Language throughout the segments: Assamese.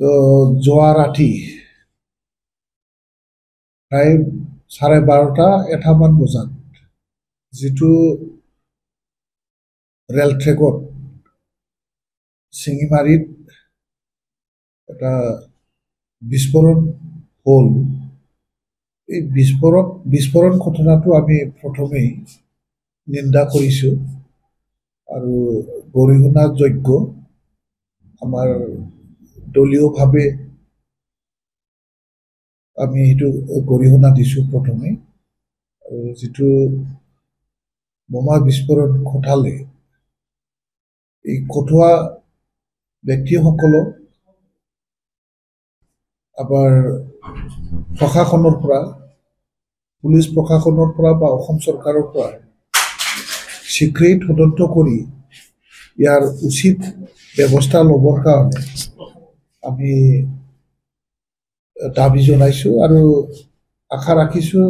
তো যোৱা ৰাতি প্ৰায় 12:30-1টামান বজাত যিটো ৰেল ট্ৰেকত শিঙিমাৰীত এটা বিস্ফোৰণ হ'ল। এই বিস্ফোৰণ ঘটনাটো আমি প্ৰথমেই নিন্দা কৰিছোঁ আৰু গৰিহণাযোগ্য আমাৰ দলীয়ভাৱে আমি সেইটো গৰিহণা দিছোঁ প্ৰথমে। আৰু যিটো বোমা বিস্ফোৰণ ঘটালে এই ঘটোৱা ব্যক্তিসকলক আমাৰ প্ৰশাসনৰ পৰা, পুলিচ প্ৰশাসনৰ পৰা বা অসম চৰকাৰৰ পৰা শীঘ্ৰেই তদন্ত কৰি ইয়াৰ উচিত ব্যৱস্থা ল'বৰ কাৰণে আমি দাবী জনাইছোঁ আৰু আশা ৰাখিছোঁ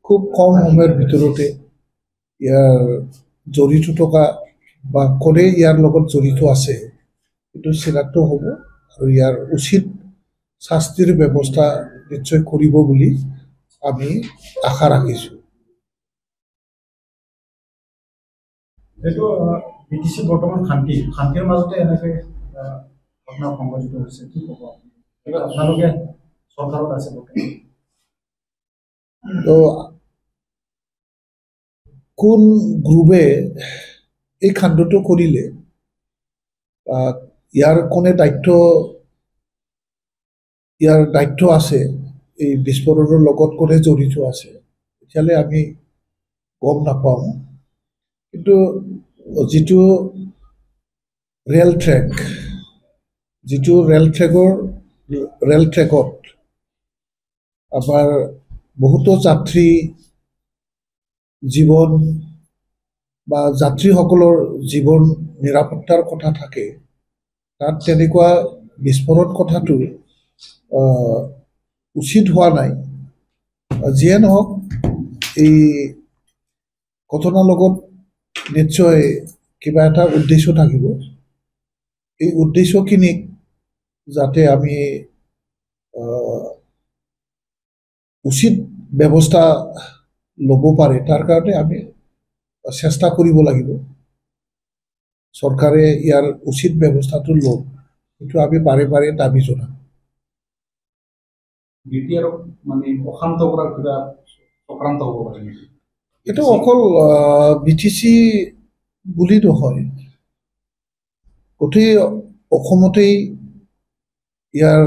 খুব কম সময়ৰ ভিতৰতে ইয়াৰ জড়িত থকা বা কোনে ইয়াৰ লগত জড়িত আছে এইটো চিনাক্ত হ'ব আৰু ইয়াৰ উচিত শাস্তিৰ ব্যৱস্থা নিশ্চয় কৰিব বুলি আমি আশা ৰাখিছোঁ। এইটো বিটিচি বৰ্তমান শান্তিৰ মাজতে এনেকৈ ঘটনা সংঘটিত হৈছে, কি ক'ব আপোনালোকে চৰকাৰত আছে তো কোন গ্ৰুপে এই কাণ্ডটো কৰিলে, ইয়াৰ কোনে ইয়াৰ দায়িত্ব আছে, এই বিস্ফোৰণৰ লগত কোনে জড়িত আছে এতিয়ালৈ আমি গম নাপাওঁ। কিন্তু যিটো ৰেল ট্ৰেকত আমাৰ বহুতো যাত্ৰী জীৱন বা যাত্ৰীসকলৰ জীৱন নিৰাপত্তাৰ কথা থাকে, তাত তেনেকুৱা বিস্ফোৰণ কথাটো উচিত হোৱা নাই। যিয়ে নহওক এই ঘটনাৰ লগত নিশ্চয় কিবা এটা উদ্দেশ্য থাকিব। এই উদ্দেশ্যখিনিক যাতে আমি উচিত ব্যৱস্থা ল'ব পাৰে তাৰ কাৰণে আমি চেষ্টা কৰিব লাগিব। চৰকাৰে ইয়াৰ উচিত ব্যৱস্থাটো লওক, সেইটো আমি বাৰে বাৰে দাবী জনাম। এইটো অকল বিটিচি বুলি নহয়, গোটেই অসমতেই ইয়াৰ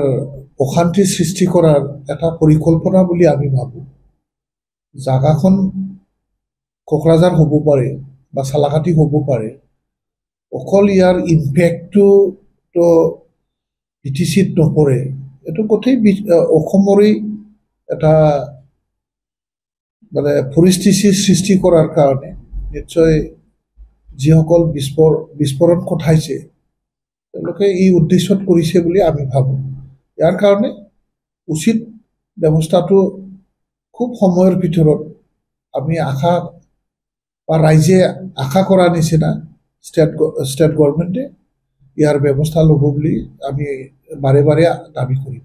অশান্তি সৃষ্টি কৰাৰ এটা পৰিকল্পনা বুলি আমি ভাবোঁ। জাগাখন কোকৰাঝাৰ হ'ব পাৰে বা চালাকাটি হ'ব পাৰে, অকল ইয়াৰ ইম্পেক্টটো বিটিচিত নপৰে, এইটো গোটেই অসমৰেই এটা মানে পৰিস্থিতি সৃষ্টি কৰাৰ কাৰণে নিশ্চয় যিসকল বিস্ফোৰণ ঘটাইছে তেওঁলোকে এই উদ্দেশ্যত কৰিছে বুলি আমি ভাবোঁ। ইয়াৰ কাৰণে উচিত ব্যৱস্থাটো খুব সময়ৰ ভিতৰত আমি আশা বা ৰাইজে আশা কৰা নিচিনা ষ্টেট গভৰ্ণমেণ্টে ইয়াৰ ব্যৱস্থা ল'ব বুলি আমি বাৰে বাৰে দাবী কৰিম।